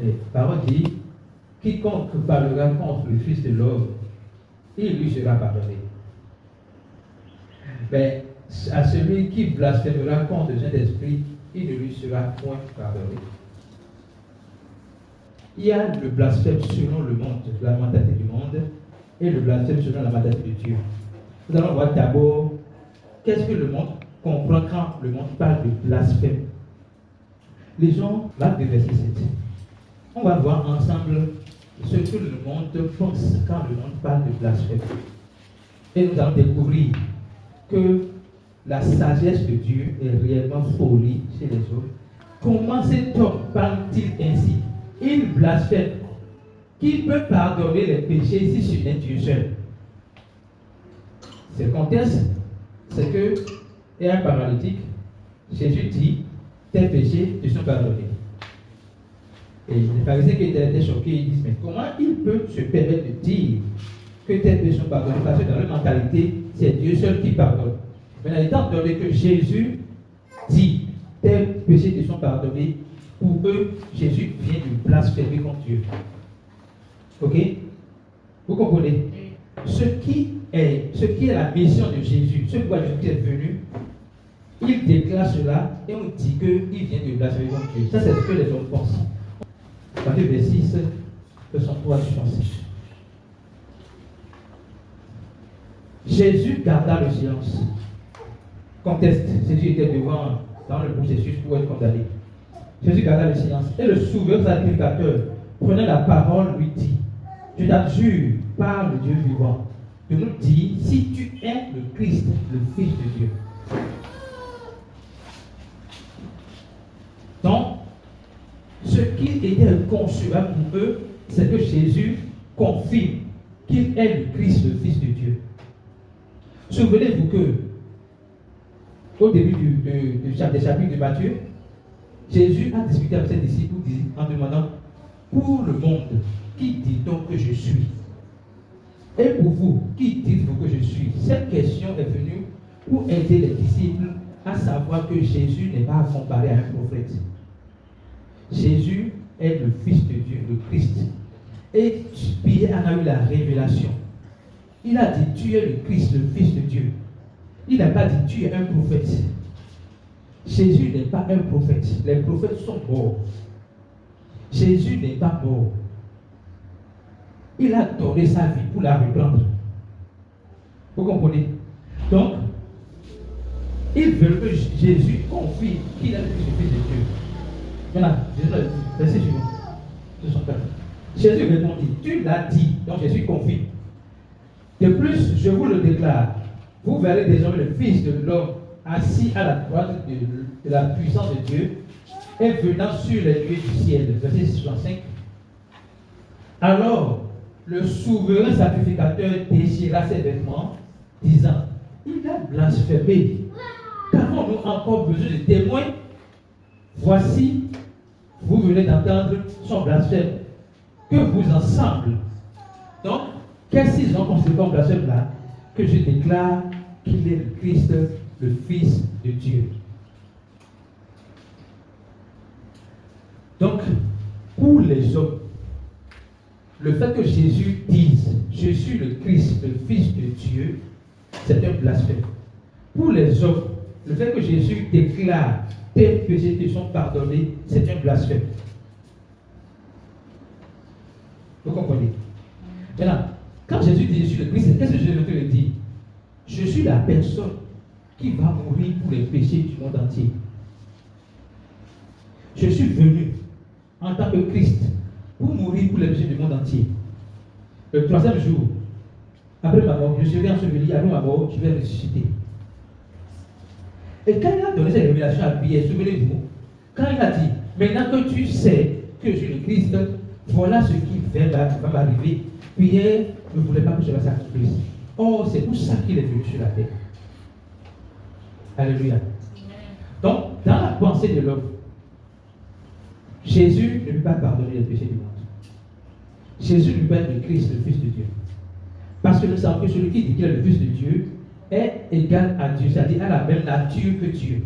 La parole dit, quiconque parlera contre le Fils de l'homme, il lui sera pardonné. Mais à celui qui blasphémera contre le Saint-Esprit, il ne lui sera point pardonné. Il y a le blasphème selon le monde, la mentalité du monde, et le blasphème selon la mentalité de Dieu. Nous allons voir d'abord qu'est-ce que le monde comprend quand le monde parle de blasphème. Les gens, Marc 2, verset 7. On va voir ensemble ce que le monde pense quand le monde parle de blasphème. Et nous allons découvrir que la sagesse de Dieu est réellement folie chez les hommes. Comment cet homme parle-t-il ainsi? Il blasphème. Qui peut pardonner les péchés si ce n'est Dieu seul? C'est le contexte, c'est que, et un paralytique, Jésus dit, tes péchés te sont pardonnés. Et les pharisiens qui étaient choqués, ils disent, mais comment il peut se permettre de dire que tes péchés sont pardonnés? Parce que dans leur mentalité, c'est Dieu seul qui pardonne. Maintenant, étant donné que Jésus dit, tes péchés te sont pardonnés, pour eux, Jésus vient de blasphémer contre Dieu. Ok? Vous comprenez? Ce qui est la mission de Jésus, ce pourquoi Jésus est venu, il déclare cela et on dit qu'il vient de blasphémer contre Dieu. Ça, c'est ce que les hommes pensent. Matthieu 26, verset 3 jusqu'à 6. Jésus garda le silence. Conteste. Jésus était devant dans le processus pour être condamné. Jésus garda le silence. Et le souverain sacrificateur, prenant la parole, lui dit, je t'adjure par le Dieu vivant de nous dire si tu es le Christ, le Fils de Dieu. Donc, ce qui était inconcevable pour eux, c'est que Jésus confirme qu'il est le Christ, le Fils de Dieu. Souvenez-vous que, au début du chapitre de Matthieu, Jésus a discuté avec ses disciples en demandant, pour le monde, qui dit-on que je suis? Et pour vous, qui dites-vous que je suis? Cette question est venue pour aider les disciples à savoir que Jésus n'est pas comparé à un prophète. Jésus est le Fils de Dieu, le Christ. Et Pierre en a eu la révélation. Il a dit, tu es le Christ, le Fils de Dieu. Il n'a pas dit, tu es un prophète. Jésus n'est pas un prophète. Les prophètes sont morts. Jésus n'est pas mort. Il a donné sa vie pour la reprendre. Vous comprenez? Donc, ils veulent que Jésus confie qu'il est le Fils de Dieu. Maintenant, verset suivant. Jésus répondit, tu l'as dit, donc Jésus confie. De plus, je vous le déclare, vous verrez désormais le Fils de l'homme assis à la droite de la puissance de Dieu et venant sur les nuées du ciel. Verset 65. Alors, le souverain sacrificateur déchira ses vêtements, disant, il a blasphémé. Qu'avons-nous encore besoin de témoins? Voici, vous venez d'entendre son blasphème. Que vous ensemble. Donc, qu'est-ce qu'ils ont considéré comme blasphème là? Que je déclare qu'il est le Christ, le Fils de Dieu. Donc, pour les hommes, le fait que Jésus dise « Je suis le Christ, le Fils de Dieu », c'est un blasphème. Pour les hommes, le fait que Jésus déclare « Tes péchés te sont pardonnés », c'est un blasphème. Vous comprenez? Maintenant, quand Jésus dit « Je suis le Christ », qu'est-ce que Jésus veut dire? Je suis la personne qui va mourir pour les péchés du monde entier. Je suis venu en tant que Christ pour mourir pour les péchés du monde entier. Le troisième jour, après ma mort, je serai enseveli, après ma mort, je vais ressusciter. Et quand il a donné cette révélation à Pierre, souvenez-vous, quand il a dit, maintenant que tu sais que je suis le Christ, voilà ce qui va m'arriver. Pierre ne voulait pas que cela s'accomplisse. Or, c'est pour ça qu'il est venu sur la terre. Alléluia. Donc, dans la pensée de l'homme, Jésus ne lui pas pardonner les péchés du monde. Jésus lui peut être le Christ, le Fils de Dieu. Parce que nous savons que celui qui dit qu'il est le Fils de Dieu est égal à Dieu, c'est-à-dire à la même nature que Dieu.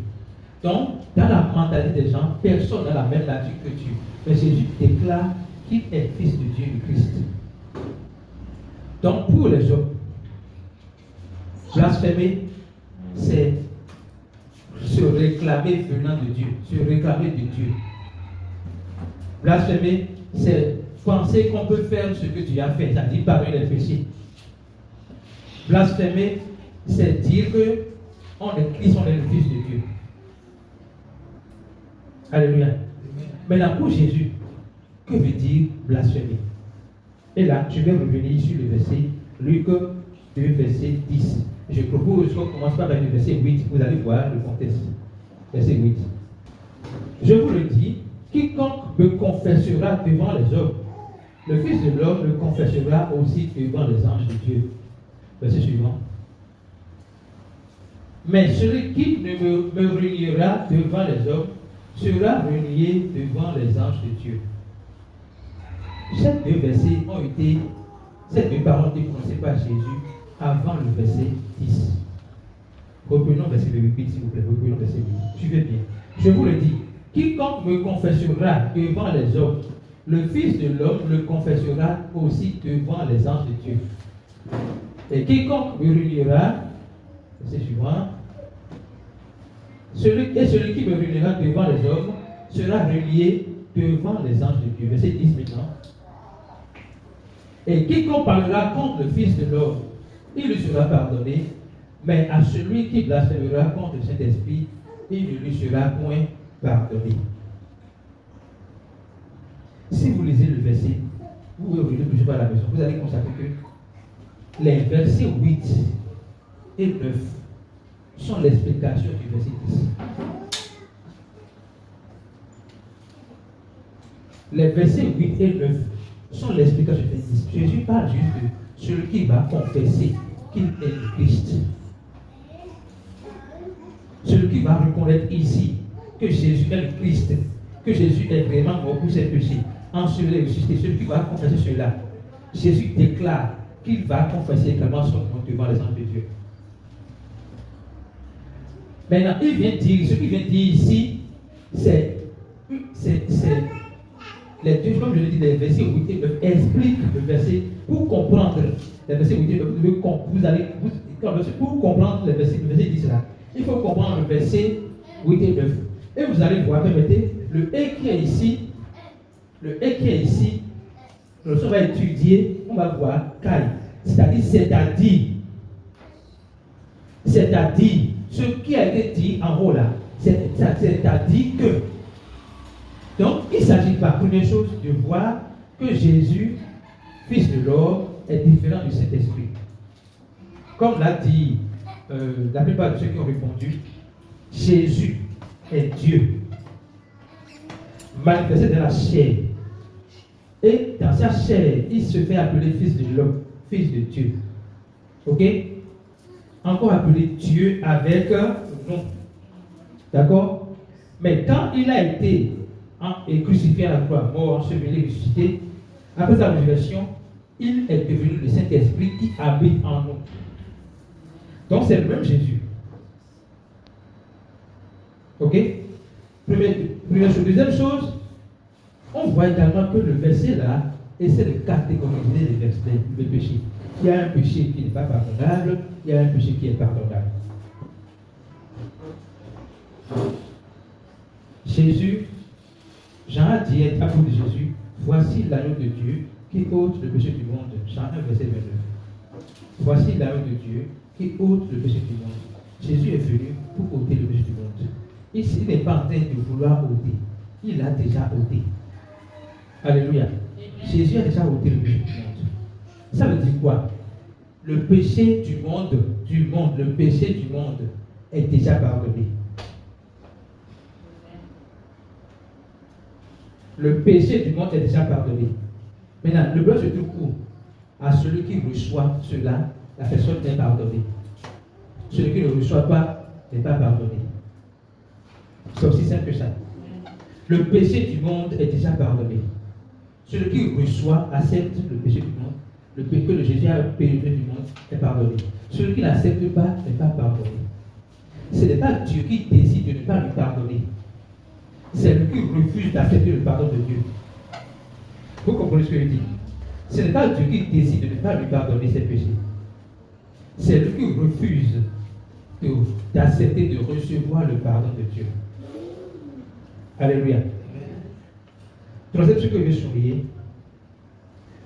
Donc, dans la mentalité des gens, personne n'a la même nature que Dieu. Mais Jésus déclare qu'il est fils de Dieu, le Christ. Donc, pour les hommes, blasphémer, c'est se réclamer venant de Dieu, se réclamer de Dieu. Blasphémer, c'est penser qu'on peut faire ce que Dieu a fait, c'est-à-dire pardonner les péchés. Blasphémer, c'est dire que on est Christ, on est le Fils de Dieu. Alléluia. Maintenant, pour Jésus, que veut dire blasphémer? Et là, je vais revenir sur le verset Luc 2, verset 10. Je propose qu'on commence par le verset 8. Vous allez voir le contexte. Verset 8. Je vous le dis, quiconque me confessera devant les hommes, le Fils de l'homme le confessera aussi devant les anges de Dieu. Verset suivant. Mais celui qui ne me reniera devant les hommes sera renié devant les anges de Dieu. Ces deux versets ont été, ces deux paroles ont été prononcées par Jésus avant le verset 10. Reprenons verset 8, s'il vous plaît. Reprenons verset 8. Suivez bien. Je vous le dis, quiconque me confessera devant les hommes, le Fils de l'homme le confessera aussi devant les anges de Dieu. Et quiconque me reniera, verset suivant, celui qui me reniera devant les hommes sera renié devant les anges de Dieu. Verset 10 maintenant. Et quiconque parlera contre le Fils de l'homme, il lui sera pardonné, mais à celui qui blasphémera contre le Saint-Esprit, il ne lui sera point pardonné. Si vous lisez le verset, vous pouvez relire plus à la maison, vous allez constater que les versets 8 et 9 sont l'explication du verset 10. Les versets 8 et 9 sont l'explication du verset 10. Jésus parle juste de celui qui va confesser qu'il est le Christ. Celui qui va reconnaître ici que Jésus est le Christ, que Jésus est vraiment mort pour ses péchés, en cela ressuscité. Celui qui va confesser cela, Jésus déclare qu'il va confesser également son nom devant les anges de Dieu. Maintenant, il vient dire, ce qu'il vient dire ici, c'est les deux, comme je l'ai dit, les versets 8 et 9 expliquent le verset. Pour comprendre les versets 8 et 9, pour comprendre le verset 10 là, il faut comprendre le verset 8 et 9. Et vous allez voir, permettez, le et qui est ici, lorsqu'on va étudier, on va voir Kai. C'est-à-dire, ce qui a été dit en haut là, c'est-à-dire que. Donc, il ne s'agit pas, première chose, de voir que Jésus, Fils de l'homme, est différent du Saint-Esprit. Comme l'a dit la plupart de ceux qui ont répondu, Jésus est Dieu, manifesté dans la chair. Et dans sa chair, il se fait appeler Fils de l'homme, Fils de Dieu. Ok? Encore appelé Dieu avec nom. D'accord? Mais quand il a été crucifié à la croix, mort, enseveli, ressuscité, après sa résurrection, il est devenu le Saint-Esprit qui habite en nous. Donc c'est le même Jésus. Ok? Première chose. Deuxième chose, on voit également que le verset là essaie de catégoriser les péchés. Il y a un péché qui n'est pas pardonnable, il y a un péché qui est pardonnable. Jésus, Jean a dit à propos de Jésus, voici l'agneau de Dieu qui ôte le péché du monde. Jean 1, verset 29. Voici l'agneau de Dieu qui ôte le péché du monde. Jésus est venu pour ôter le péché du monde. Ici, il n'est pas en train de vouloir ôter. Il a déjà ôté. Alléluia. Jésus a déjà ôté le péché du monde. Ça veut dire quoi? Le péché du monde, le péché du monde est déjà pardonné. Le péché du monde est déjà pardonné. Maintenant, le blanc se trouve où? À celui qui reçoit cela, la personne est pardonnée. Celui qui ne reçoit pas n'est pas pardonné. C'est aussi simple que ça. Le péché du monde est déjà pardonné. Celui qui reçoit, accepte le péché du monde, le péché que Jésus a payé du monde est pardonné. Celui qui n'accepte pas n'est pas pardonné. ce n'est pas Dieu qui décide de ne pas lui pardonner. C'est lui qui refuse d'accepter le pardon de Dieu. Vous comprenez ce que je dis? Ce n'est pas Dieu qui décide de ne pas lui pardonner ses péchés. C'est lui qui refuse d'accepter de recevoir le pardon de Dieu. Alléluia. Troisième truc que je vais souligner,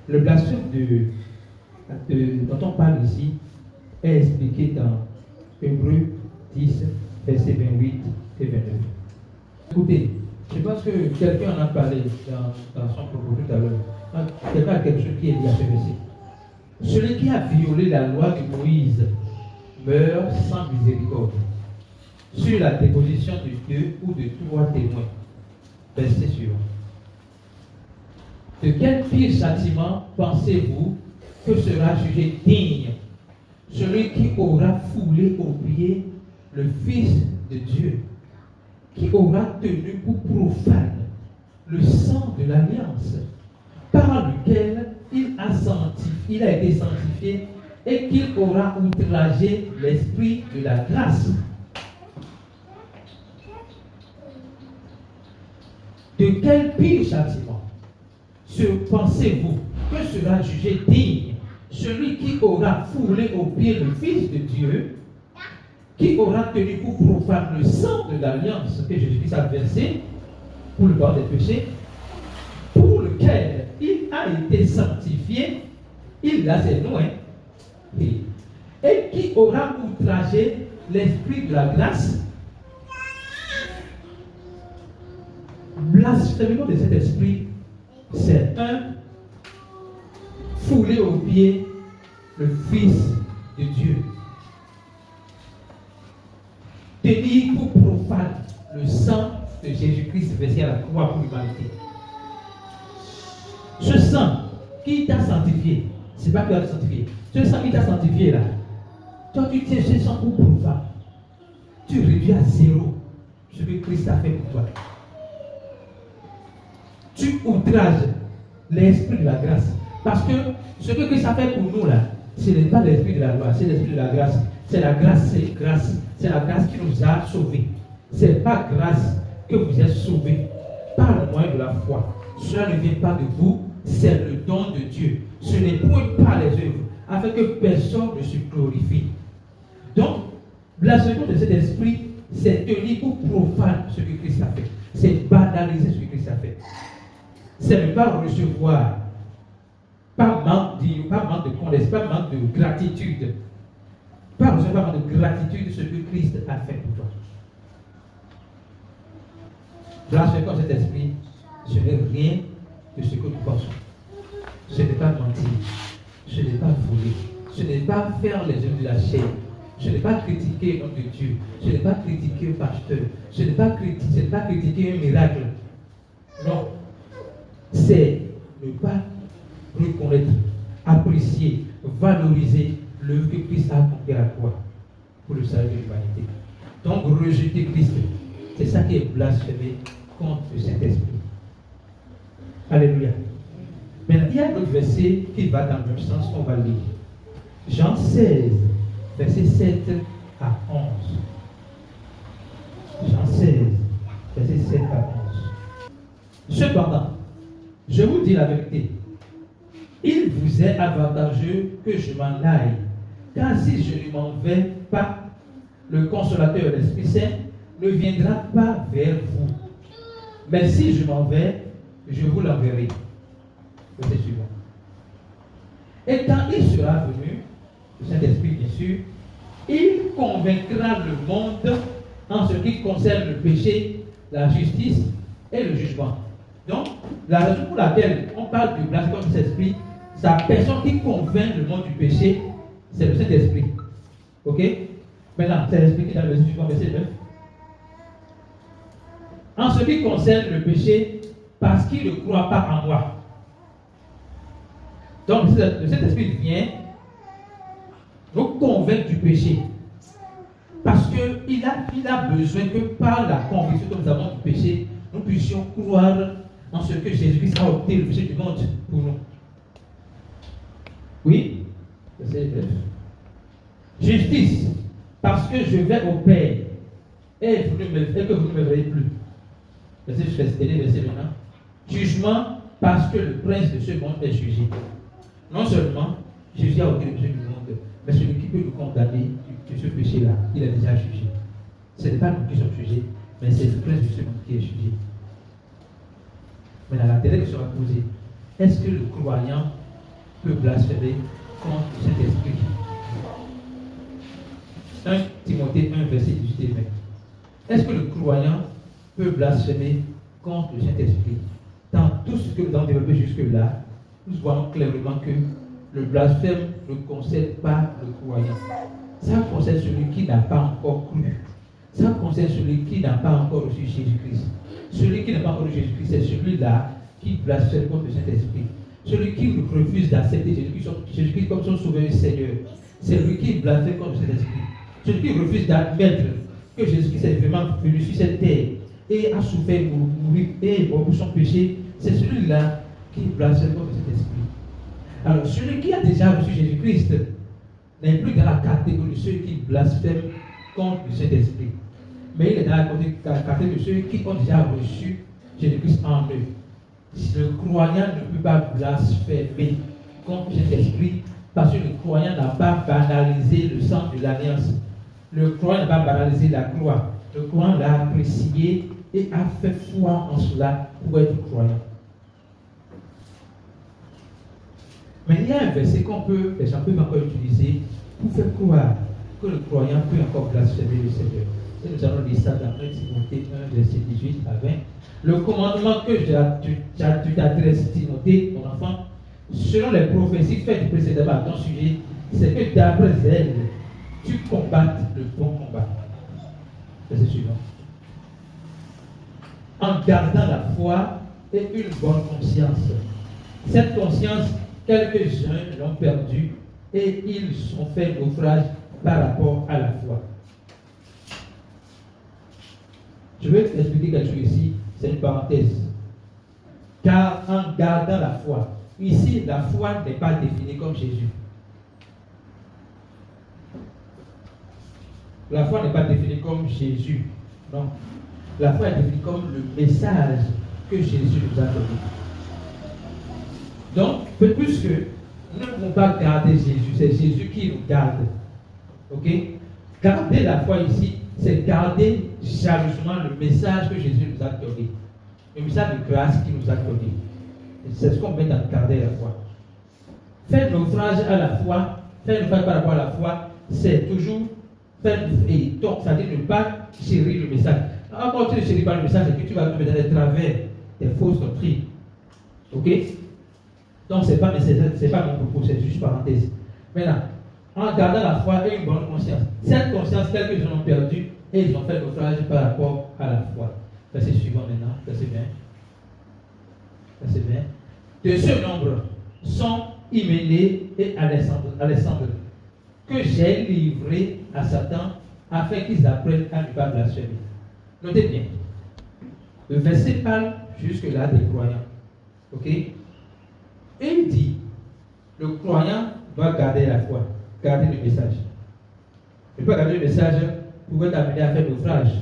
le blasphème dont on parle ici est expliqué dans Hébreux 10, versets 28 et 29. Écoutez, je pense que quelqu'un en a parlé dans son propos tout à l'heure. Quelqu'un a quelque chose qui est lié à ce verset. Celui qui a violé la loi de Moïse meurt sans miséricorde, sur la déposition de 2 ou de 3 témoins. Verset suivant. De quel pire châtiment pensez-vous que sera jugé digne celui qui aura foulé aux pieds le Fils de Dieu, qui aura tenu pour profane le sang de l'alliance, par lequel il a été sanctifié, et qu'il aura outragé l'esprit de la grâce? De quel pire châtiment pensez-vous que sera jugé digne celui qui aura foulé aux pieds le Fils de Dieu, qui aura tenu pour profane le sang de l'alliance que Jésus-Christ a versé pour le pardon des péchés, pour lequel il a été sanctifié, il a ses noms, et qui aura outragé l'esprit de la grâce? Blasphémement de cet esprit, c'est fouler aux pieds le Fils de Dieu. Tenir pour profane le sang de Jésus-Christ versé à la croix pour l'humanité. Ce sang qui t'a sanctifié, c'est pas que tu as sanctifié. Ce sang qui t'a sanctifié là, toi tu tiens ce sang pour profane. Tu réduis à zéro ce que Christ a fait pour toi. Tu outrages l'esprit de la grâce. Parce que ce que Christ a fait pour nous là, ce n'est pas l'esprit de la loi, c'est l'esprit de la grâce. C'est la grâce, c'est grâce. C'est la grâce qui nous a sauvés. Ce n'est pas grâce que vous êtes sauvés par le moyen de la foi. Cela ne vient pas de vous, c'est le don de Dieu. Ce n'est point par les œuvres, afin que personne ne se glorifie. Donc, blasphème de cet esprit, c'est tenir pour profane ce que Christ a fait. C'est banaliser ce que Christ a fait. C'est ne pas recevoir, pas manque de connaissance, pas manque de gratitude. Pas recevoir de gratitude ce que Christ a fait pour toi. Blasphème comme cet esprit, ce n'est rien de ce que nous pensons. Ce n'est pas mentir, ce n'est pas voler, ce n'est pas faire les œuvres de la chair, ce n'est pas critiquer le nom de Dieu, ce n'est pas critiquer le pasteur, ce n'est pas critiquer un miracle. Non. C'est ne pas reconnaître, apprécier, valoriser l'œuvre que Christ a accomplie à la croix pour le salut de l'humanité. Donc rejeter Christ, c'est ça qui est blasphémé contre le Saint-Esprit. Alléluia. Maintenant, il y a un autre verset qui va dans le même sens qu'on va lire. Jean 16, verset 7 à 11. Jean 16, verset 7 à 11. Cependant, je vous dis la vérité, il vous est avantageux que je m'en aille, car si je ne m'en vais pas, le consolateur, l'Esprit Saint, ne viendra pas vers vous. Mais si je m'en vais, je vous l'enverrai. Verset suivant. Et quand il sera venu, le Saint-Esprit bien sûr, il convaincra le monde en ce qui concerne le péché, la justice et le jugement. Donc, la raison pour laquelle on parle du blasphème de Saint-Esprit, c'est la personne qui convainc le monde du péché, c'est le Saint-Esprit. Ok? Maintenant, c'est expliqué dans le verset suivant, verset 9. En ce qui concerne le péché, parce qu'il ne croit pas en moi. Donc, le Saint-Esprit vient nous convaincre du péché. Parce qu'il a besoin que par la conviction que nous avons du péché, nous puissions croire en ce que Jésus-Christ a ôté le péché du monde pour nous. Oui? Verset 9. Justice, parce que je vais au Père et que vous ne me verrez plus. Verset 13, verset maintenant. Jugement parce que le prince de ce monde est jugé. Non seulement Jésus a ôté le péché du monde, mais celui qui peut nous condamner de ce péché-là, il est déjà jugé. Ce n'est pas nous qui sommes jugés, mais c'est le prince de ce monde qui est jugé. Maintenant, la question sera posée. Est-ce que le croyant peut blasphémer contre le Saint-Esprit? 1 Timothée 1, verset 18 et 20. Est-ce que le croyant peut blasphémer contre le Saint-Esprit? Dans tout ce que nous avons développé jusque-là, nous voyons clairement que le blasphème ne concerne pas le croyant. Ça concerne celui qui n'a pas encore cru. Ça concerne celui qui n'a pas encore reçu Jésus-Christ. Celui qui n'a pas encore reçu Jésus-Christ, c'est celui-là qui blasphème contre le Saint-Esprit. Celui qui refuse d'accepter Jésus-Christ comme son sauveur et Seigneur. C'est lui qui blasphème contre le Saint-Esprit. Celui qui refuse d'admettre que Jésus-Christ est vraiment venu sur cette terre et a souffert, mourir et pour son péché, c'est celui-là qui blasphème contre le Saint-Esprit. Alors, celui qui a déjà reçu Jésus-Christ n'est plus dans la catégorie de ceux qui blasphèment contre le Saint-Esprit. Mais il est dans la catégorie de ceux qui ont déjà reçu Jésus-Christ en eux. Le croyant ne peut pas blasphémer contre le Saint-Esprit parce que le croyant n'a pas banalisé le sang de l'alliance. Le croyant n'a pas banalisé la croix. Le croyant l'a apprécié et a fait foi en cela pour être croyant. Mais il y a un verset les gens peuvent encore utiliser pour faire croire que le croyant peut encore blasphémer le Seigneur. Et nous allons lire ça dans 1 Timothée 1, verset 18 à 20. Le commandement que tu t'adresses, Timothée, mon enfant, selon les prophéties faites précédemment à ton sujet, c'est que d'après elles, tu combattes le bon combat. Verset suivant. En gardant la foi et une bonne conscience. Cette conscience, quelques-uns l'ont perdue et ils ont fait naufrage par rapport à la foi. Je vais expliquer quelque chose ici, c'est une parenthèse. Car en gardant la foi, ici la foi n'est pas définie comme Jésus. La foi n'est pas définie comme Jésus. Non. La foi est définie comme le message que Jésus nous a donné. Donc, puisque nous ne pouvons pas garder Jésus, c'est Jésus qui nous garde. Ok? Garder la foi ici, c'est garder jalousement le message que Jésus nous a donné. Le message de grâce qu'il nous a donné. C'est ce qu'on met dans garder la foi. Faire naufrage à la foi, faire naufrage par rapport à la foi, c'est toujours faire et donc, ça dit ne pas chérir le message. Quand tu ne chéris pas le message, c'est que tu vas tomber dans les travers des fausses doctrines. Ok? Donc, ce n'est pas mon propos, c'est juste parenthèse. Maintenant, en gardant la foi et une bonne conscience. Cette conscience, quelques-uns ont perdu et ils ont fait naufrage par rapport à la foi. Verset suivant maintenant, verset 20. Verset 20. De ce nombre sont Hyménée et Alexandre, que j'ai livré à Satan afin qu'ils apprennent à ne pas blasphémer. Notez bien. Le verset parle jusque-là des croyants. Ok? Et il dit, le croyant doit garder la foi, garder le message. Il peut garder le message pour t'amener à faire naufrage,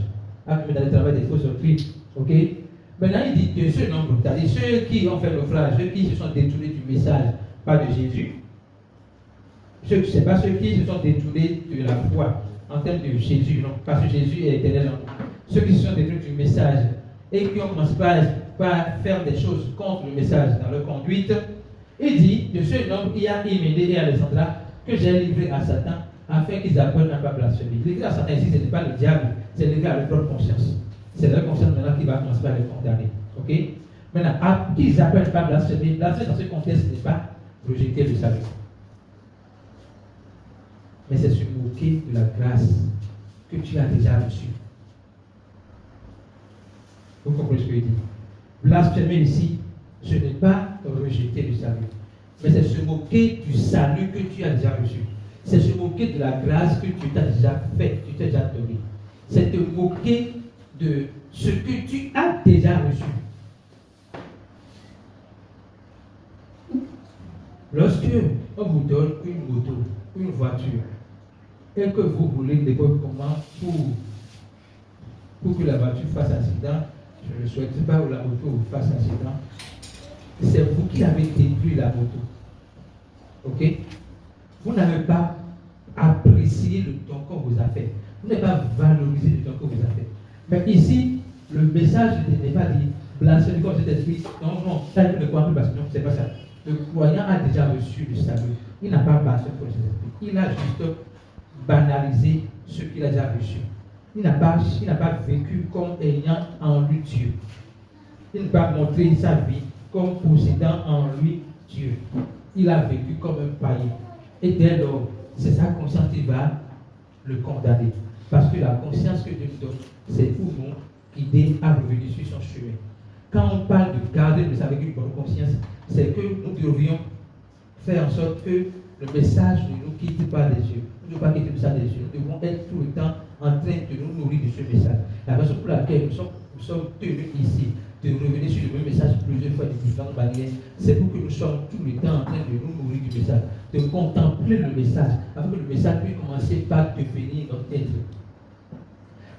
à te mettre dans le travail des fausses doctrines. Ok? Maintenant, il dit que ce nombre, c'est-à-dire ceux qui ont fait naufrage, ceux qui se sont détournés du message, pas de Jésus, ce n'est pas ceux qui se sont détournés de la foi en termes de Jésus, non, parce que Jésus est éternel. Ceux qui se sont détournés du message et qui ont commencé par faire des choses contre le message dans leur conduite, il dit, de ce nombre, il y a Hyménée et Alexandra que j'ai livré à Satan afin qu'ils apprennent à ne pas blasphémer. Livré à Satan ici, ce n'est pas le diable, c'est livré à leur propre conscience. C'est leur conscience maintenant qui va commencer à les condamner. Ok? Maintenant, qu'ils apprennent à ne pas blasphémer, blasphémer dans ce contexte n'est pas rejeter le salut. Mais c'est se moquer de la grâce que tu as déjà reçue. Vous comprenez ce que je dis? Blasphémer ici, ce n'est pas rejeter le salut, mais c'est se moquer du salut que tu as déjà reçu. C'est se moquer de la grâce que tu t'as déjà faite, tu t'es déjà donné. C'est te moquer de ce que tu as déjà reçu. Lorsque on vous donne une moto, une voiture, et que vous voulez des comment pour pour que la voiture fasse accident, je ne le souhaite pas, ou la moto fasse accident. C'est vous qui avez détruit la moto. Ok? Vous n'avez pas apprécié le don qu'on vous a fait. Vous n'avez pas valorisé le don qu'on vous a fait. Mais ici, le message n'est pas dit blasphémer comme cet esprit. Non, non, ça ne croit plus parce que non, c'est pas ça. Le croyant a déjà reçu le salut. Il n'a pas blasphémé comme cet esprit. Il a juste banalisé ce qu'il a déjà reçu. Il n'a pas vécu comme ayant en lui Dieu. Il n'a pas montré sa vie comme possédant en lui Dieu. Il a vécu comme un païen. Et dès lors, c'est sa conscience qui va le condamner. Parce que la conscience que Dieu nous donne, c'est pour nous guider à revenir sur son chemin. Quand on parle de garder le message avec une bonne conscience, c'est que nous devrions faire en sorte que le message ne nous quitte pas des yeux. Nous ne devons pas quitter le message des yeux. Nous devons être tout le temps en train de nous nourrir de ce message. La raison pour laquelle nous sommes tenus ici de revenir sur le même message plusieurs fois de différentes manières, c'est pour que nous soyons tout le temps en train de nous nourrir du message, de contempler le message, afin que le message puisse commencer par devenir notre être.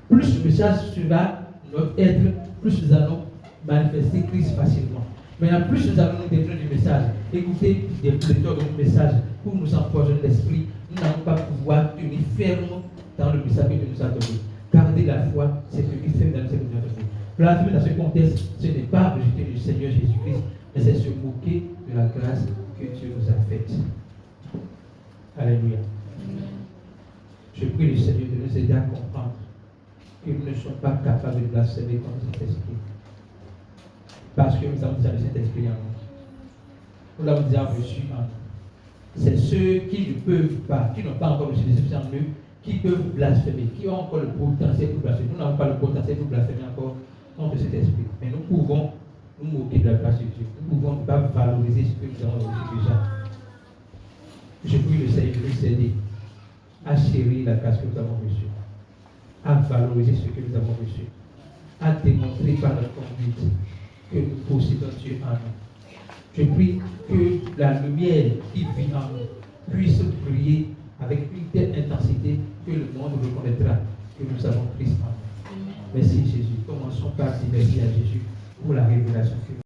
Plus le message sera notre être, plus nous allons manifester Christ facilement. Maintenant, plus nous allons nous détruire du message, écouter des pléthores de messages pour nous empoisonner l'esprit, nous n'allons pas pouvoir tenir ferme dans le message que Dieu nous a donné. Garder la foi, c'est ce qui fait dans le Seigneur nous a donné. Blasphémer dans ce contexte, ce n'est pas rejeter le Seigneur Jésus-Christ, mais c'est se moquer de la grâce que Dieu nous a faite. Alléluia. Je prie le Seigneur de nous aider à comprendre que nous ne sommes pas capables de blasphémer contre cet esprit. Parce que nous avons déjà le Saint-Esprit en nous. Nous l'avons déjà reçu en nous. C'est ceux qui ne peuvent pas, qui n'ont pas encore reçu le Saint-Esprit en eux, qui peuvent blasphémer, qui ont encore le potentiel pour blasphémer. Nous n'avons pas le potentiel pour blasphémer encore contre cet esprit. Mais nous pouvons nous moquer de la grâce de Dieu. Nous ne pouvons pas valoriser ce que nous avons reçu déjà. Je prie le Seigneur de nous aider à chérir la grâce que nous avons reçue, à valoriser ce que nous avons reçu, à démontrer par notre conduite que nous possédons Dieu en nous. Je prie que la lumière qui vit en nous puisse briller avec une telle intensité que le monde reconnaîtra que nous avons Christ en nous. Merci Jésus. Commençons par dire merci à Jésus pour la révélation que